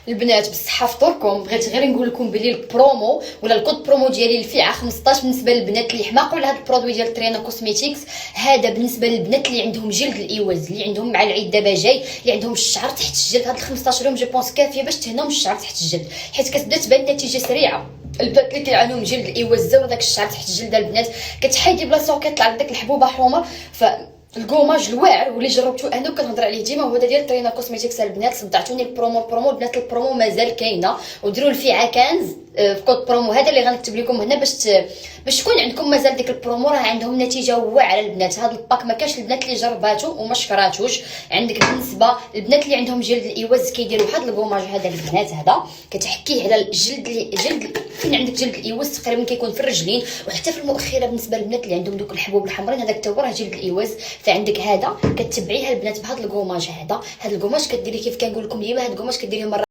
البنات بالصحه فطوركم. بغيت غير نقول لكم بلي البرومو ولا الكود برومو ديالي الفيعه 15 بالنسبه للبنات اللي حماقوا على هذا البرودوي ديال ترينا كوسميتيكس. هذا بالنسبه للبنات اللي عندهم جلد الايواز، اللي عندهم مع العيد دابا جاي، اللي عندهم الشعر تحت الجلد. هاد 15 يوم جو بونس كافيه باش تهناو من الشعر تحت الجلد، حيت كتبدا تبان النتيجه سريعه. البنات اللي كيعانيو من جلد الايواز زاو داك الشعر تحت الجلد البنات كتحيدي بلاصه وكيطلع لك داك الحبوبه حمر. الكوماج الواعر واللي جربتو انا وكنهضر عليه ديما هو ديال ترينا كوسميتيكس. البنات صدعتوني البرومو البنات البرومو مازال كاينه، وديروا الفيعه كنز في كود برومو هذا اللي غنكتب لكم هنا باش تكون عندكم مازال ديك البرومو. راه عندهم نتيجه واعره البنات. هذا الباك ما كاش البنات اللي جرباتو وما شكراتوش. عندك بالنسبه للبنات اللي عندهم جلد الايواز كيديروا هذا الكوماج هذا البنات، هذا كتحكيه على الجلد فين عندك جلد الايواز تقريبا كيكون في الرجلين وحتى في المؤخره. بالنسبه للبنات اللي عندهم دوك الحبوب الحمرين هذاك حتى هو راه جلد الايواز. فعندك هذا كتبعيه البنات بهذا الكوماج هذا الكوماج كديري كيف كنقول لكم ديما. هذا الكوماج كديريه مره